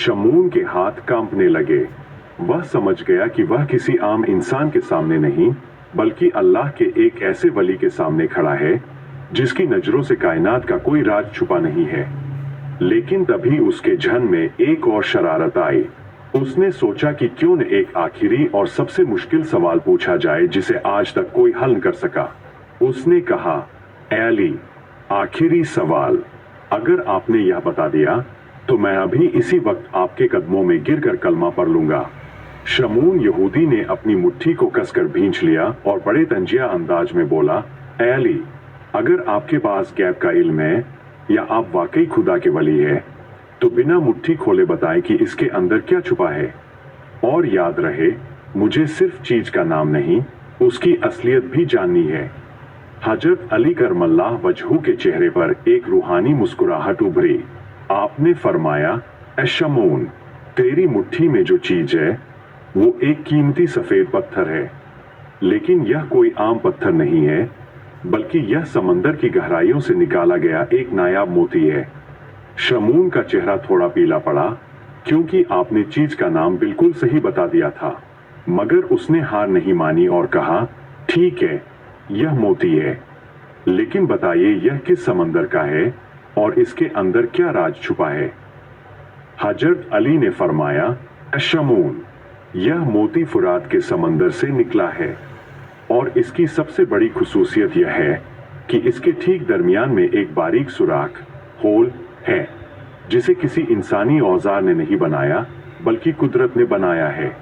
शमून के हाथ कांपने लगे। वह समझ गया कि वह किसी आम इंसान के सामने नहीं बल्कि अल्लाह के एक ऐसे वली के सामने खड़ा है जिसकी नजरों से कायनात का कोई राज छुपा नहीं है। लेकिन तभी उसके जहन में एक और शरारत आई। उसने सोचा कि क्यों न एक आखिरी और सबसे मुश्किल सवाल पूछा जाए जिसे आज तक कोई हल न कर सका। उसने कहा, "ऐ अली, आखिरी सवाल, अगर आपने यह बता दिया तो मैं अभी इसी वक्त आपके कदमों में गिरकर कलमा पढ़ लूंगा।" शमून यहूदी ने अपनी मुट्ठी को कसकर भींच लिया और बड़े तंजिया अंदाज में बोला, "ऐ अली, अगर आपके पास गैब का इल्म है या आप वाकई खुदा के वली है तो बिना मुट्ठी खोले बताएं कि इसके अंदर क्या छुपा है। और याद रहे, मुझे सिर्फ चीज का नाम नहीं उसकी असलियत भी जाननी है।" हजरत अली करमल्लाह वजहू के चेहरे पर एक रूहानी मुस्कुराहट उभरी। आपने फरमाया, "ऐ शमून, तेरी मुट्ठी में जो चीज है वो एक कीमती सफेद पत्थर है, लेकिन यह कोई आम पत्थर नहीं है बल्कि यह समंदर की गहराइयों से निकाला गया एक नायाब मोती है।" शमून का चेहरा थोड़ा पीला पड़ा क्योंकि आपने चीज का नाम बिल्कुल सही बता दिया था, मगर उसने हार नहीं मानी और कहा, "ठीक है, यह मोती है, लेकिन बताइए यह किस समंदर का है और इसके अंदर क्या राज छुपा है?" हजरत अली ने फरमाया, "ऐ शमून, यह मोती फुरात के समंदर से निकला है और इसकी सबसे बड़ी खुसूसियत यह है कि इसके ठीक दरमियान में एक बारीक सुराख होल है जिसे किसी इंसानी औजार ने नहीं बनाया बल्कि कुदरत ने बनाया है।"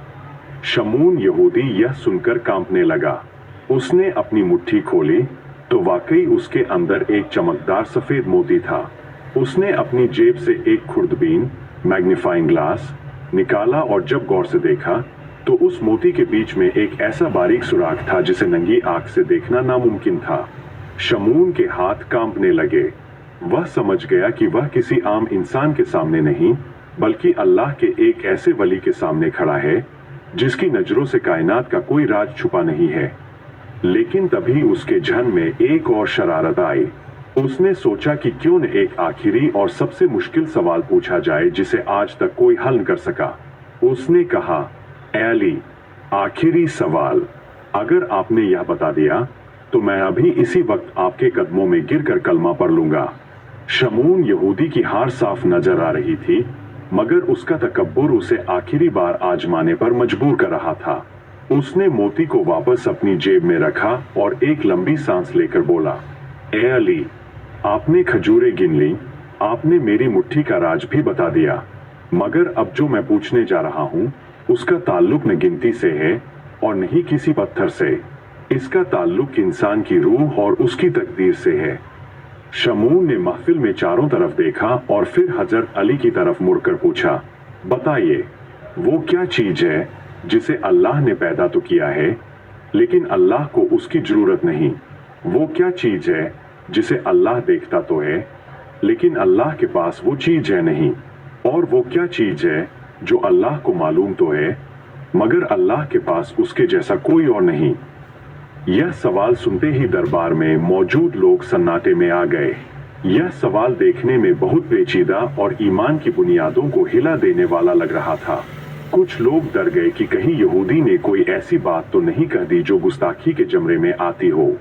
शमून यहूदी यह सुनकर कांपने लगा। उसने अपनी मुट्ठी खोली तो वाकई उसके अंदर एक चमकदार सफेद मोती था। उसने अपनी जेब से एक खुर्दबीन मैग्नीफाइंग ग्लास निकाला और जब गौर से देखा तो उस मोती के बीच में एक ऐसा बारीक सुराख था जिसे नंगी आंख से देखना नामुमकिन था। शमून के हाथ कांपने लगे। वह समझ गया कि वह किसी आम इंसान के सामने नहीं बल्कि अल्लाह के एक ऐसे वली के सामने खड़ा है जिसकी नजरों से कायनात का कोई राज छुपा नहीं है। लेकिन तभी उसके जहन में एक और शरारत आई। उसने सोचा कि क्यों न एक आखिरी और सबसे मुश्किल सवाल पूछा जाए जिसे आज तक कोई हल न कर सका। उसने कहा, "ऐ अली, आखिरी सवाल, अगर आपने यह बता दिया तो मैं अभी इसी वक्त आपके कदमों में गिरकर कलमा पढ़ लूंगा।" शमून यहूदी की हार साफ नजर आ रही थी, मगर उसका तकब्बुर उसे आखिरी बार आजमाने पर मजबूर कर रहा था। उसने मोती को वापस अपनी जेब में रखा और एक लंबी सांस लेकर बोला, "ऐ अली, आपने खजूरें गिन ली, आपने मेरी मुट्ठी का राज भी बता दिया, मगर अब जो मैं पूछने जा रहा हूं उसका ताल्लुक न गिनती से है और नहीं किसी पत्थर से। इसका ताल्लुक इंसान की रूह और उसकी तकदीर से है।" शमून ने महफिल में चारों तरफ देखा और फिर हजरत अली की तरफ मुड़कर पूछा, "बताइए, वो क्या चीज है जिसे अल्लाह ने पैदा तो किया है लेकिन अल्लाह को उसकी जरूरत नहीं? वो क्या चीज है जिसे अल्लाह देखता तो है लेकिन अल्लाह के पास वो चीज है नहीं? और वो क्या चीज है जो अल्लाह को मालूम तो है मगर अल्लाह के पास उसके जैसा कोई और नहीं?" यह सवाल सुनते ही दरबार में मौजूद लोग सन्नाटे में आ गए। यह सवाल देखने में बहुत पेचीदा और ईमान की बुनियादों को हिला देने वाला लग रहा था। कुछ लोग डर गए कि कहीं यहूदी ने कोई ऐसी बात तो नहीं कह दी जो गुस्ताखी के जमरे में आती हो,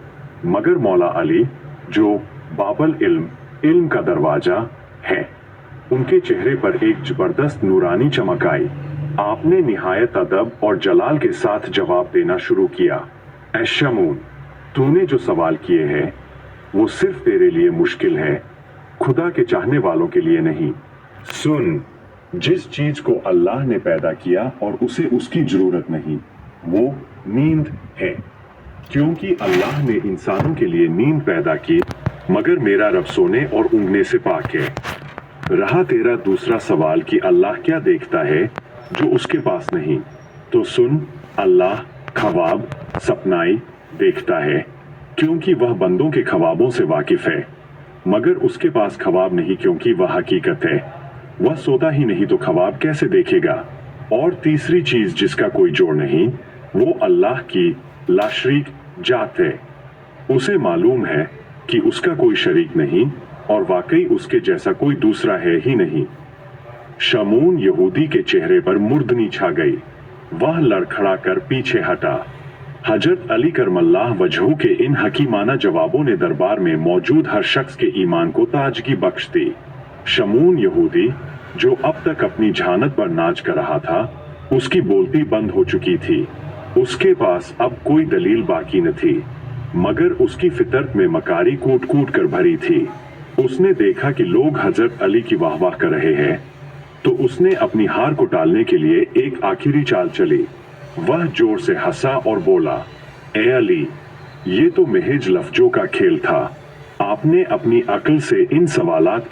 मगर मौला अली, जो बाबल इल्म का दरवाजा है, उनके चेहरे पर एक जबरदस्त नूरानी चमक आई। आपने निहायत अदब और जलाल के साथ जवाब देना शुरू किया, "ऐ शमून, तूने जो सवाल किए हैं वो सिर्फ तेरे लिए मुश्किल है, खुदा के चाहने वालों के लिए नहीं। सुन, जिस चीज को अल्लाह ने पैदा किया और उसे उसकी जरूरत नहीं, वो नींद है, क्योंकि अल्लाह ने इंसानों के लिए नींद पैदा की, मगर मेरा रब सोने और ऊँघने से पाक है। रहा तेरा दूसरा सवाल कि अल्लाह क्या देखता है जो उसके पास नहीं, तो सुन, अल्लाह ख्वाब, सपनाई देखता है, क्योंकि वह बंदों के ख्वाबों से वाकिफ है, मगर उसके पास ख्वाब नहीं क्योंकि वह हकीकत है। वह सोता ही नहीं तो ख्वाब कैसे देखेगा? और तीसरी चीज जिसका कोई जोड़ नहीं, वो अल्लाह की लाशरीक जात है। उसे मालूम है कि उसका कोई शरीक नहीं और वाकई उसके जैसा कोई दूसरा है ही नहीं। शमून यहूदी के चेहरे पर मुर्दनी छा गई। वह लड़खड़ा कर पीछे हटा। हजरत अली करमल्लाह वजहू के इन हकीमाना जवाबों ने दरबार में मौजूद हर शख्स के ईमान को ताजगी बख्श दी। शमून यहूदी, जो अब तक अपनी झानत पर नाच कर रहा था, उसकी बोलती बंद हो चुकी थी। उसके पास अब कोई दलील बाकी न थी, मगर उसकी फितरत में मकारी कूट कूट कर भरी थी। उसने देखा कि लोग हजरत अली की वाहवाह कर रहे हैं, तो उसने अपनी हार को टालने के लिए एक आखिरी चाल चली। वह जोर से हंसा और बोला, ए अली, ये तो महज लफ्जों का खेल था। आपने अपनी अक्ल से इन सवालात